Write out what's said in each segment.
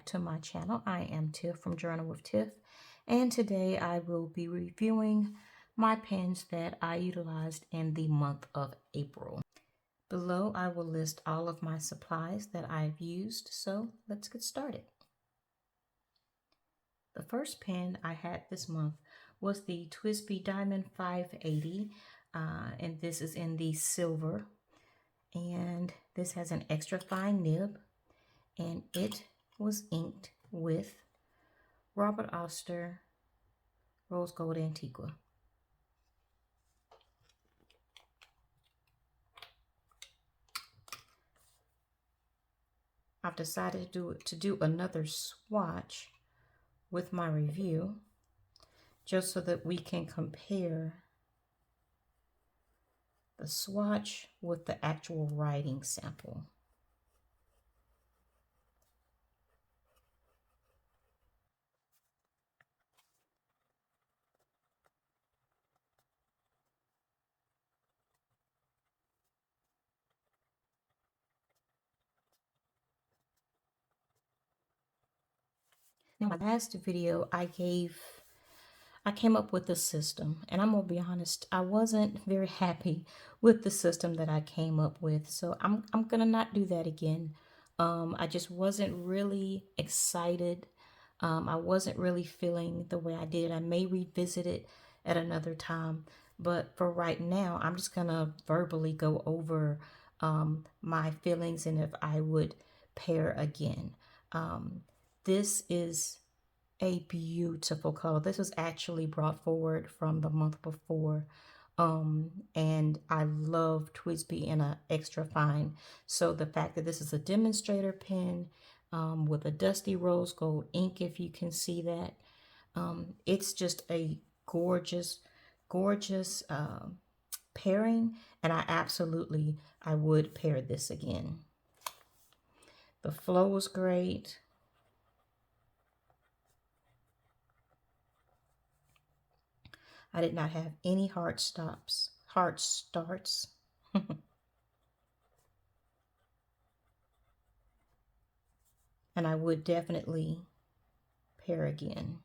to my channel. I am Tiff from Journal with Tiff, and today I will be reviewing my pens that I utilized in the month of April. Below I will list all of my supplies that I've used, so let's get started. The first pen I had this month was the Twsbi Diamond 580, and this is in the silver, and this has an extra fine nib, and it was inked with Robert Oster Rose Gold Antiqua. I've decided to do another swatch with my review, just so that we can compare the swatch with the actual writing sample. Now, my last video, I came up with a system, and I'm gonna be honest, I wasn't very happy with the system that I came up with, so I'm gonna not do that again. I just wasn't really excited. I wasn't really feeling the way I did. I may revisit it at another time, but for right now, I'm just gonna verbally go over my feelings and if I would pair again. This is a beautiful color. This was actually brought forward from the month before. And I love Twsbi in a extra fine. So the fact that this is a demonstrator pen with a dusty rose gold ink, if you can see that, it's just a gorgeous, gorgeous pairing. And I would pair this again. The flow was great. I did not have any hard starts. And I would definitely pair again.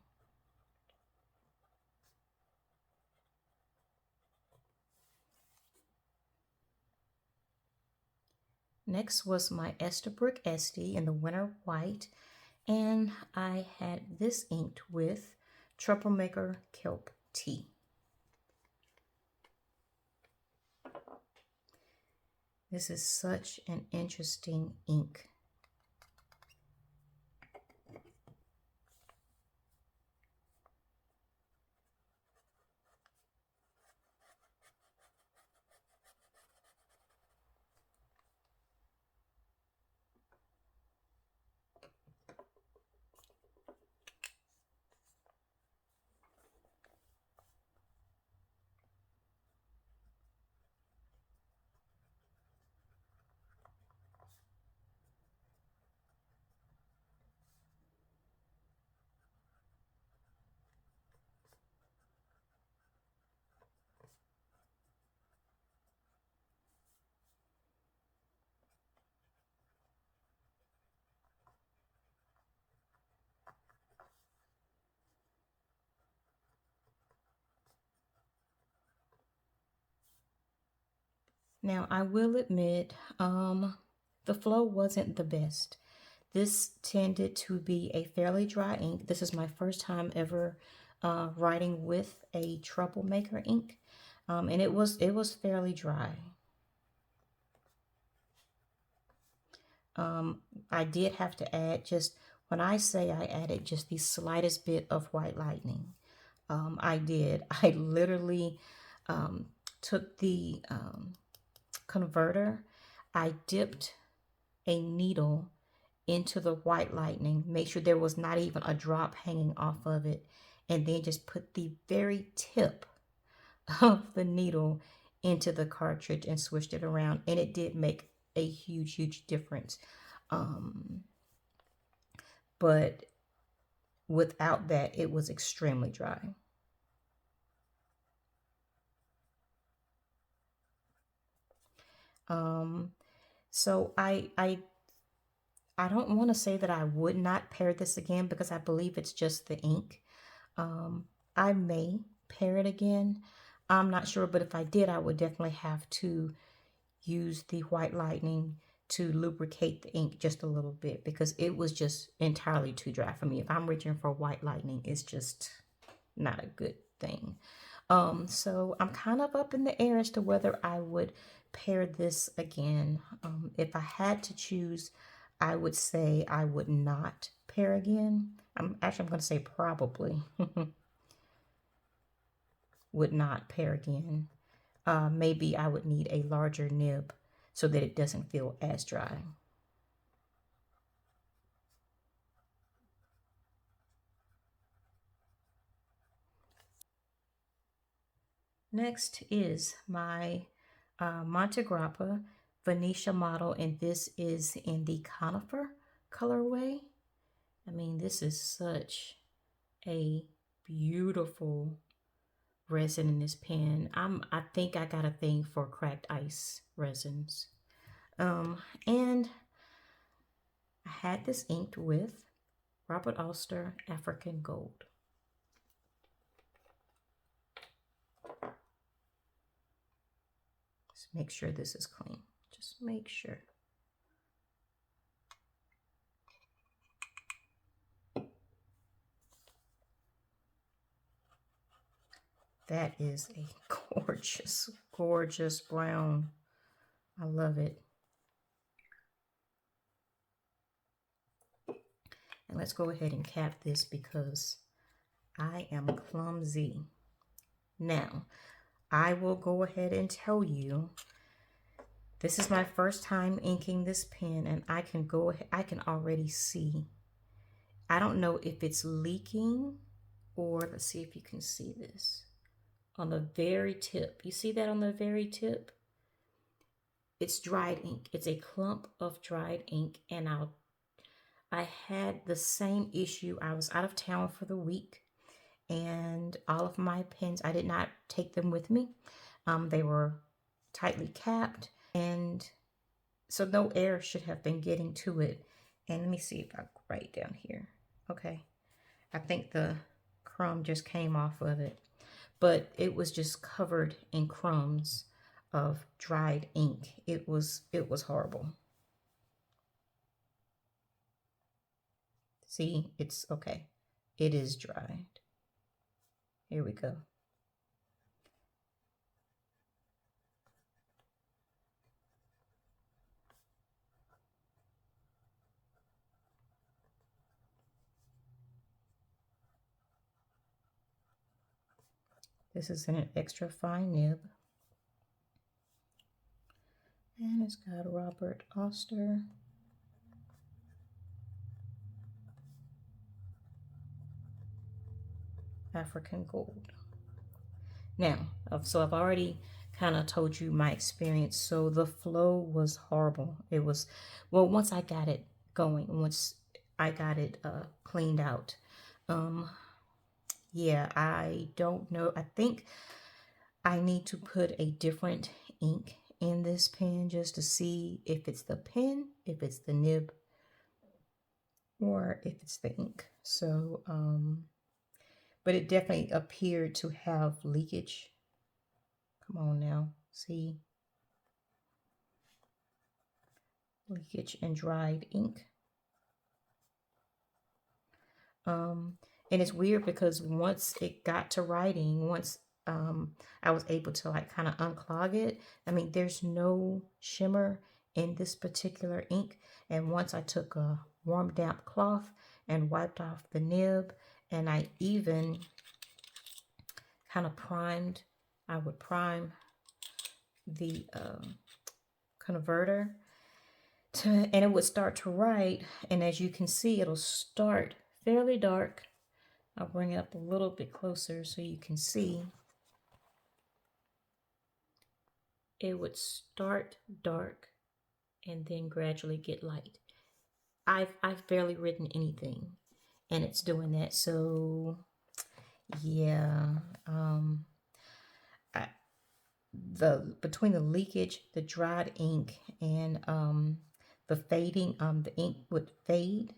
Next was my Esterbrook Estie in the Winter White, and I had this inked with Troublemaker Kelp Tea. This is such an interesting ink. Now, I will admit, the flow wasn't the best. This tended to be a fairly dry ink. This is my first time ever writing with a Troublemaker ink, and it was fairly dry. I did have to add just, when I say I added just the slightest bit of white lightning, I did. I literally took the converter, I dipped a needle into the white lightning, make sure there was not even a drop hanging off of it, and then just put the very tip of the needle into the cartridge and switched it around, and it did make a huge difference. But without that, it was extremely dry. So I I don't want to say that I would not pair this again because I believe it's just the ink. I may pair it again. I'm not sure, but if I did, I would definitely have to use the white lightning to lubricate the ink just a little bit because it was just entirely too dry for me. If I'm reaching for white lightning, it's just not a good thing. So I'm kind of up in the air as to whether I would pair this again. If I had to choose, I would say I would not pair again. I'm going to say probably would not pair again. Maybe I would need a larger nib so that it doesn't feel as dry. Next is my Montegrappa Venetia model, and this is in the conifer colorway. I mean, this is such a beautiful resin in this pen. I think I got a thing for cracked ice resins. And I had this inked with Robert Alster African Gold. Just make sure this is clean. Just make sure. That is a gorgeous, gorgeous brown. I love it. And let's go ahead and cap this because I am clumsy. Now, I will go ahead and tell you, this is my first time inking this pen, and I can go ahead, I can already see. I don't know if it's leaking, or let's see if you can see this. On the very tip, you see that on the very tip? It's dried ink. It's a clump of dried ink, and I had the same issue. I was out of town for the week, and all of my pens, I did not take them with me. They were tightly capped, and so no air should have been getting to it. And let me see if I write down here. Okay, I think the crumb just came off of it, but it was just covered in crumbs of dried ink. It was horrible. See, it's okay. It is dried. Here we go. This is in an extra fine nib. And it's got Robert Alster. African Gold. Now, so I've already kind of told you my experience. So the flow was horrible. It was, well, once I got it going, once I got it cleaned out. Yeah, I don't know. I think I need to put a different ink in this pen just to see if it's the pen, if it's the nib, or if it's the ink. So, but it definitely appeared to have leakage. Come on now, see? Leakage and dried ink. And it's weird because once it got to writing, once I was able to like kind of unclog it, I mean, there's no shimmer in this particular ink. And once I took a warm damp cloth and wiped off the nib, and I even kind of primed, I would prime the converter and it would start to write. And as you can see, it'll start fairly dark. I'll bring it up a little bit closer so you can see. It would start dark and then gradually get light. I've barely written anything and it's doing that. So yeah, between the leakage, the dried ink, and the fading, the ink would fade.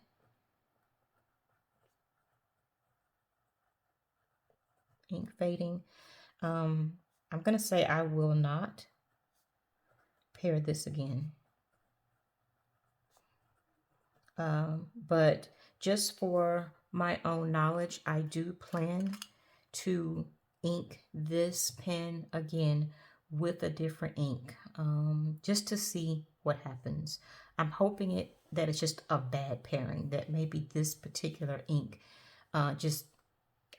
Ink fading. I'm going to say I will not pair this again. But just for my own knowledge, I do plan to ink this pen again with a different ink, just to see what happens. I'm hoping that it's just a bad pairing, that maybe this particular ink just,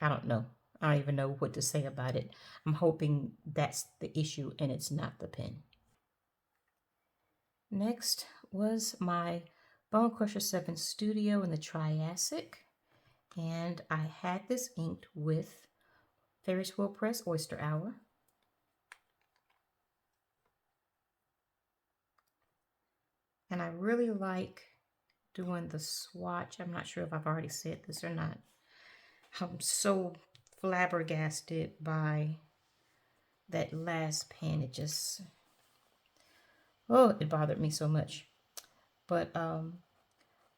I don't know. I don't even know what to say about it. I'm hoping that's the issue and it's not the pen. Next was my Bonecrusher 7 Studio in the Triassic. And I had this inked with Ferris Wheel Press Oyster Hour. And I really like doing the swatch. I'm not sure if I've already said this or not. I'm so flabbergasted by that last pen. It just, oh, it bothered me so much. But I'm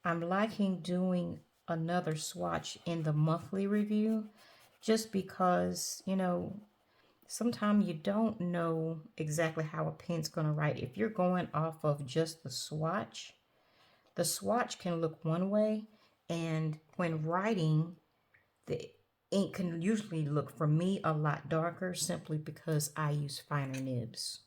liking doing another swatch in the monthly review, just because, you know, sometimes you don't know exactly how a pen's going to write. If you're going off of just the swatch can look one way, and when writing, the ink can usually look, for me, a lot darker, simply because I use finer nibs.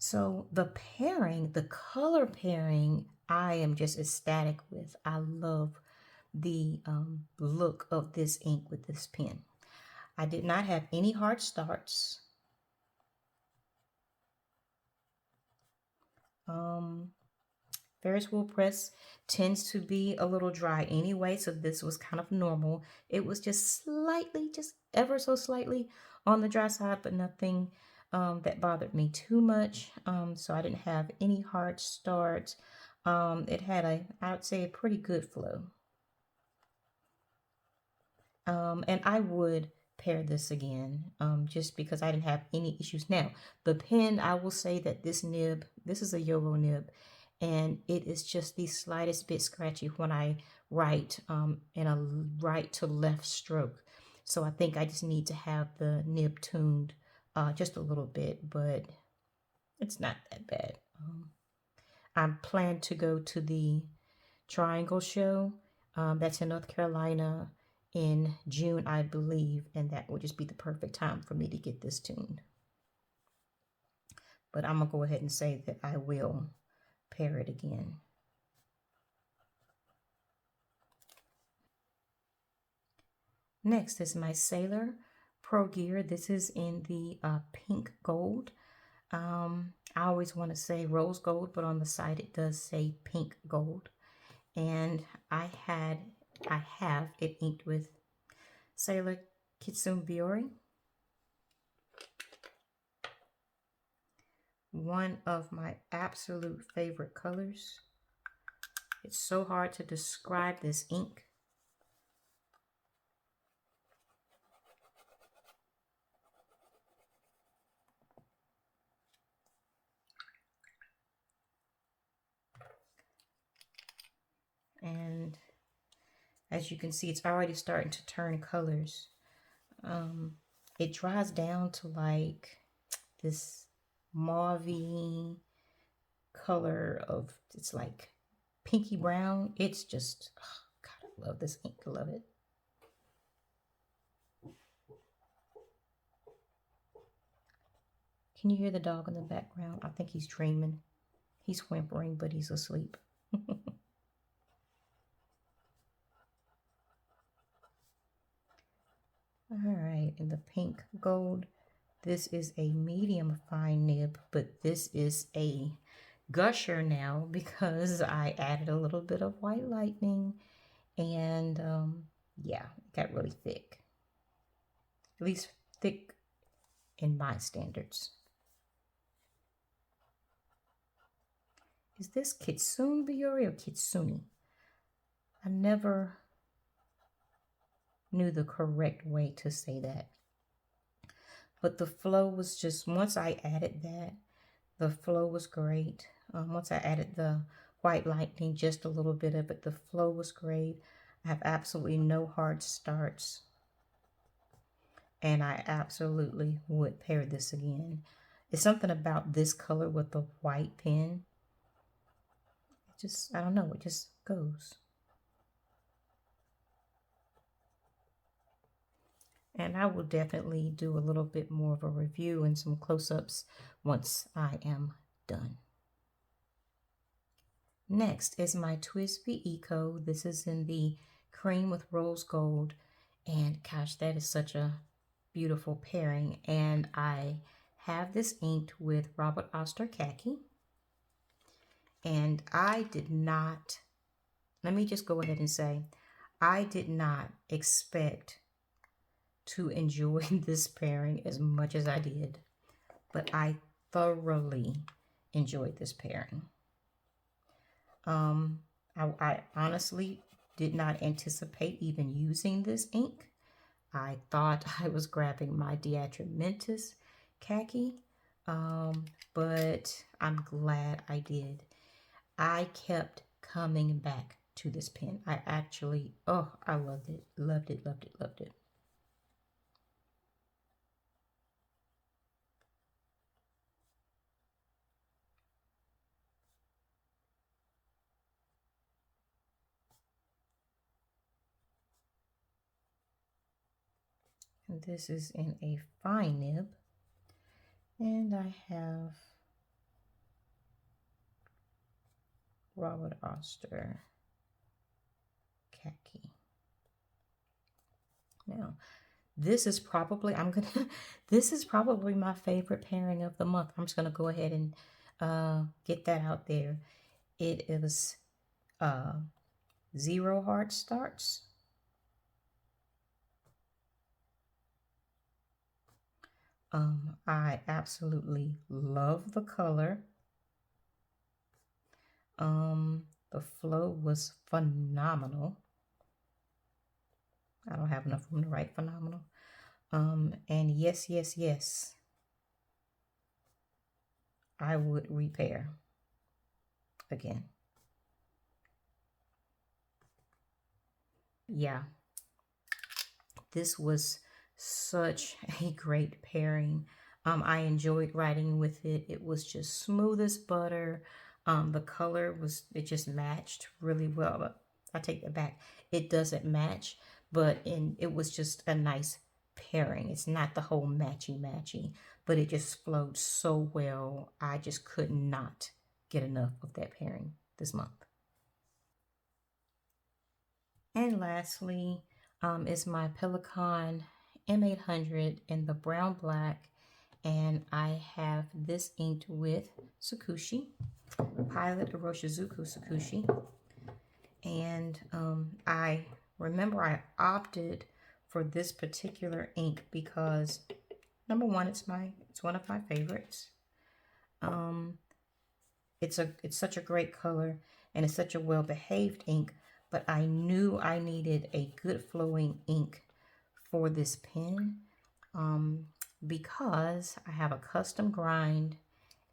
So the pairing, the color pairing, I am just ecstatic with. I love the look of this ink with this pen. I did not have any hard starts. Ferris wheel press tends to be a little dry anyway, so this was kind of normal. It was just slightly, just ever so slightly on the dry side, but nothing that bothered me too much. So I didn't have any hard starts. It had I would say, a pretty good flow. And I would pair this again, just because I didn't have any issues. Now, the pen, I will say that this nib, this is a YOLO nib, and it is just the slightest bit scratchy when I write in a right to left stroke. So I think I just need to have the nib tuned just a little bit, but it's not that bad. I plan to go to the Triangle show. That's in North Carolina in June, I believe, and that would just be the perfect time for me to get this tuned. But I'm gonna go ahead and say that I will pair it again. Next is my Sailor Pro Gear. This is in the pink gold. I always want to say rose gold, but on the side it does say pink gold. And I have it inked with Sailor Kitsune Biori. One of my absolute favorite colors. It's so hard to describe this ink. And as you can see, it's already starting to turn colors. It dries down to like this mauve color of, it's like pinky brown. It's just, oh God, I love this ink. I love it. Can you hear the dog in the background? I think he's dreaming. He's whimpering, but he's asleep. All right, and the pink gold This is a medium fine nib, but this is a gusher now because I added a little bit of white lightning, and yeah, it got really thick. At least thick in my standards. Is this Kitsune Biore or Kitsune? I never knew the correct way to say that. But the flow was just, once I added that, the flow was great. Once I added the white lightning, just a little bit of it, the flow was great. I have absolutely no hard starts. And I absolutely would pair this again. It's something about this color with the white pen. It just, I don't know, it just goes. And I will definitely do a little bit more of a review and some close-ups once I am done. Next is my Twsbi Eco. This is in the cream with rose gold. And gosh, that is such a beautiful pairing. And I have this inked with Robert Oster Khaki. And I did not, let me just go ahead and say, I did not expect to enjoy this pairing as much as I did, but I thoroughly enjoyed this pairing. I honestly did not anticipate even using this ink. I thought I was grabbing my Diatramentis khaki, but I'm glad I did. I kept coming back to this pen. I actually, oh, I loved it, loved it, loved it, loved it. And this is in a fine nib. And I have Robert Oster khaki. Now, this is probably, this is probably my favorite pairing of the month. I'm just gonna go ahead and get that out there. It is 0 hard starts. I absolutely love the color. The flow was phenomenal. I don't have enough room to write phenomenal. And yes, yes, yes, I would repair again. Yeah, this was such a great pairing. I enjoyed writing with it. It was just smooth as butter. The color was, it just matched really well. But I take that back. It doesn't match, but it was just a nice pairing. It's not the whole matchy, but it just flowed so well. I just could not get enough of that pairing this month. And lastly, is my Pelikan M800 in the brown black, and I have this inked with Sakushi, Pilot Iroshizuku Sakushi. And I remember I opted for this particular ink because number one, it's one of my favorites. It's such a great color, and it's such a well-behaved ink, but I knew I needed a good flowing ink for this pen because I have a custom grind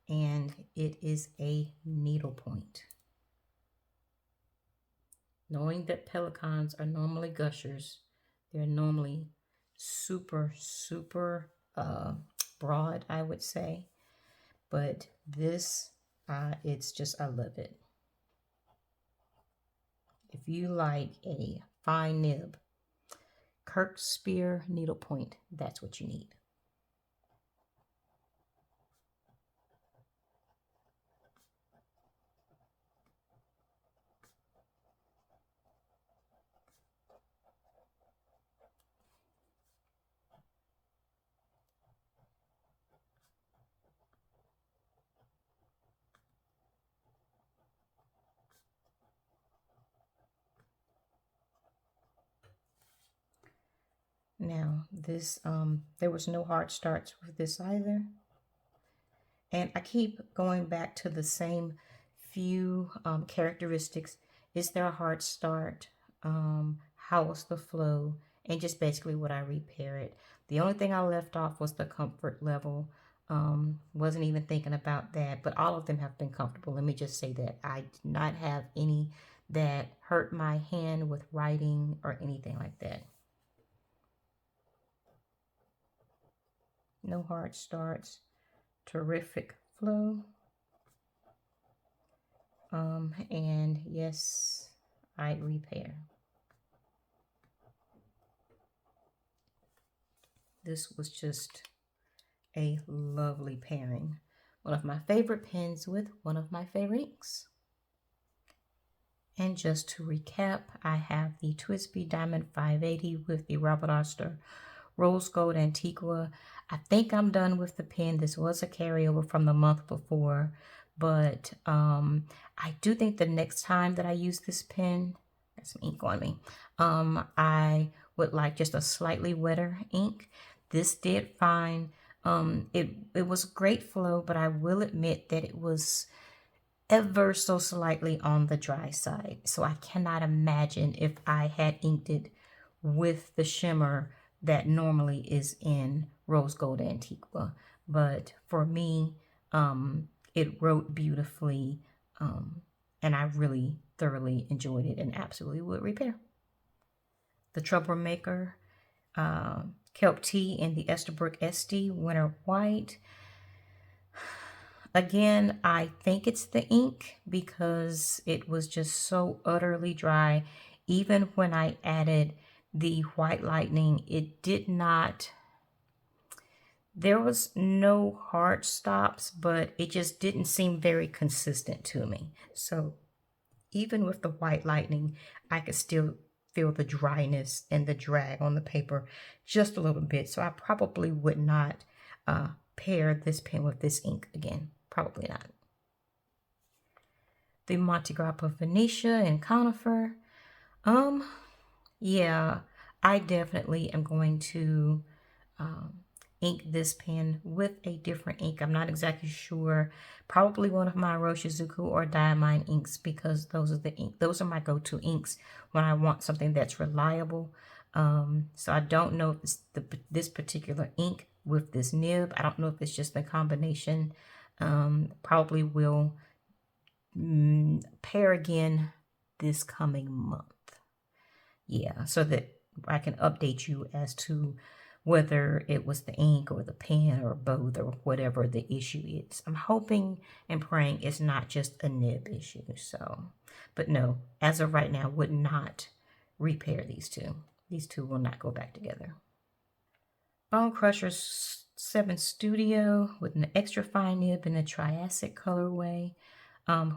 and it is a needlepoint. Knowing that Pelikans are normally gushers, they're normally super, super broad, I would say. But this, it's just, I love it. If you like a fine nib, Kirk Spear needlepoint, that's what you need. now. This, there was no hard starts with this either. And I keep going back to the same few characteristics. Is there a hard start? How was the flow? And just basically would I repair it? The only thing I left off was the comfort level. Wasn't even thinking about that, but all of them have been comfortable. Let me just say that I did not have any that hurt my hand with writing or anything like that. No hard starts. Terrific flow. And yes, I repair. This was just a lovely pairing. One of my favorite pens with one of my favorite inks. And just to recap, I have the Twsbi Diamond 580 with the Robert Oster Rose Gold Antiqua. I think I'm done with the pen. This was a carryover from the month before, but I do think the next time that I use this pen, got some ink on me, I would like just a slightly wetter ink. This did fine. It was great flow, but I will admit that it was ever so slightly on the dry side. So I cannot imagine if I had inked it with the shimmer that normally is in Rose Gold Antiqua. But for me, it wrote beautifully, and I really thoroughly enjoyed it and absolutely would repair. The Troublemaker Kelp Tea in the Esterbrook Estie Winter White. Again, I think it's the ink because it was just so utterly dry. Even when I added the White Lightning, it did not, there was no hard stops, but it just didn't seem very consistent to me. So even with the White Lightning, I could still feel the dryness and the drag on the paper just a little bit. So I probably would not pair this pen with this ink again. Probably not. The Montegrappa Venetia and Conifer. Yeah, I definitely am going to ink this pen with a different ink. I'm not exactly sure. Probably one of my Roshizuku or Diamond inks because those are my go-to inks when I want something that's reliable. So I don't know if it's this particular ink with this nib. I don't know if it's just the combination. Probably will pair again this coming month. Yeah, so that I can update you as to whether it was the ink or the pen or both or whatever the issue is. I'm hoping and praying it's not just a nib issue. So, but no, as of right now, would not repair these two. These two will not go back together. Bonecrusher 7 Studio with an extra fine nib in a Triassic colorway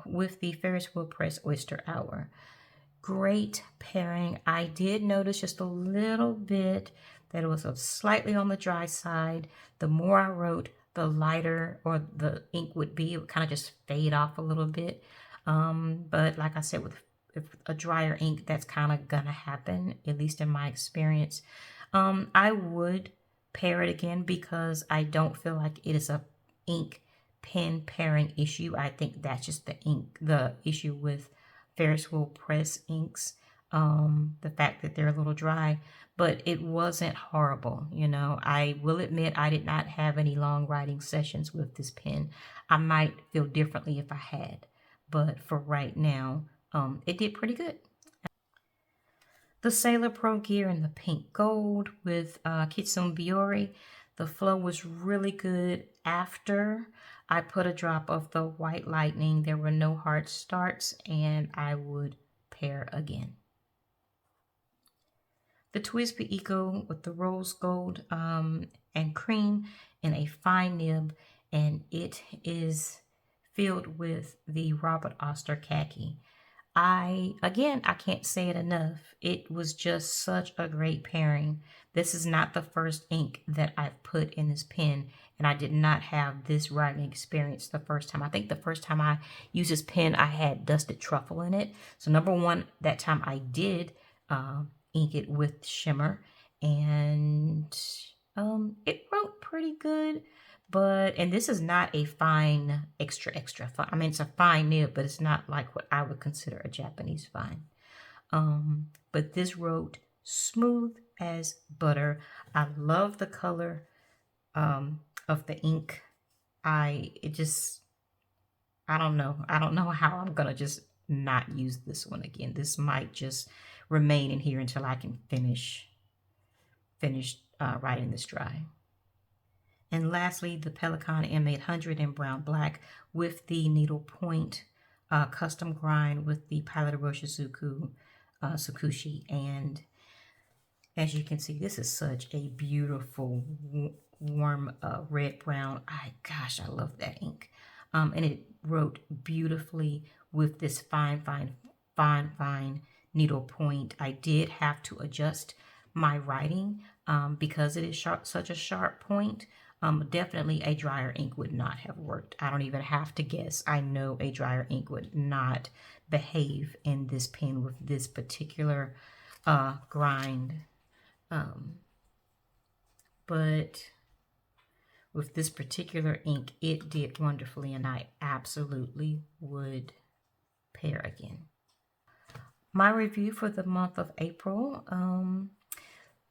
with the Ferris Wheel Press Oyster Hour. Great pairing. I did notice just a little bit that it was slightly on the dry side. The more I wrote, the lighter or the ink would be. It would kind of just fade off a little bit. But like I said, with a drier ink, that's kind of gonna happen, at least in my experience. I would pair it again because I don't feel like it is a ink pen pairing issue. I think that's just the issue with Ferris Wheel Press inks, the fact that they're a little dry, but it wasn't horrible. You know, I will admit I did not have any long writing sessions with this pen. I might feel differently if I had, but for right now, it did pretty good. The Sailor Pro Gear in the pink gold with Kitsune Biori. The flow was really good after I put a drop of the White Lightning. There were no hard starts, and I would pair again. The Twsbi Eco with the rose gold and cream in a fine nib, and it is filled with the Robert Oster khaki. I can't say it enough. It was just such a great pairing. This is not the first ink that I've put in this pen, and I did not have this writing experience the first time. I think the first time I used this pen, I had Dusted Truffle in it. So number one, that time I did ink it with shimmer, and it wrote pretty good. But, and this is not a fine, extra fine. I mean, it's a fine nib, but it's not like what I would consider a Japanese fine. But this wrote smooth as butter. I love the color of the ink. I don't know. I don't know how I'm gonna just not use this one again. This might just remain in here until I can finish writing this dry. And lastly, the Pelikan M800 in brown black with the needle point custom grind with the Pilot Roshizuku Sakushi. And as you can see, this is such a beautiful warm red brown. Gosh, I love that ink. And it wrote beautifully with this fine needle point. I did have to adjust my writing because it is such a sharp point. Definitely a drier ink would not have worked. I don't even have to guess. I know a drier ink would not behave in this pen with this particular grind. But with this particular ink, it did wonderfully, and I absolutely would pair again. My review for the month of April.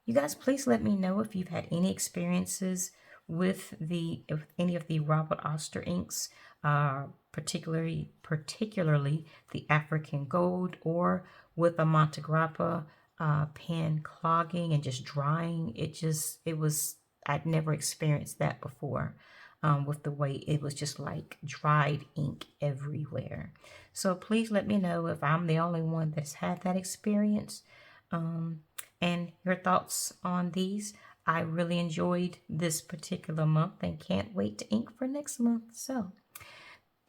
You guys, please let me know if you've had any experiences with any of the Robert Oster inks, particularly the African Gold, or with a Montegrappa pen clogging and just drying. I'd never experienced that before. With the way it was just like dried ink everywhere. So please let me know if I'm the only one that's had that experience, and your thoughts on these. I really enjoyed this particular month and can't wait to ink for next month. So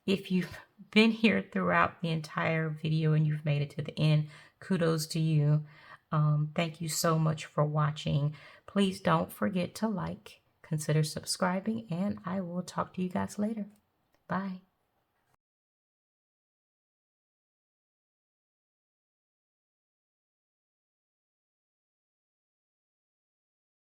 if you've been here throughout the entire video and you've made it to the end, kudos to you. Thank you so much for watching. Please don't forget to like, consider subscribing, and I will talk to you guys later. Bye.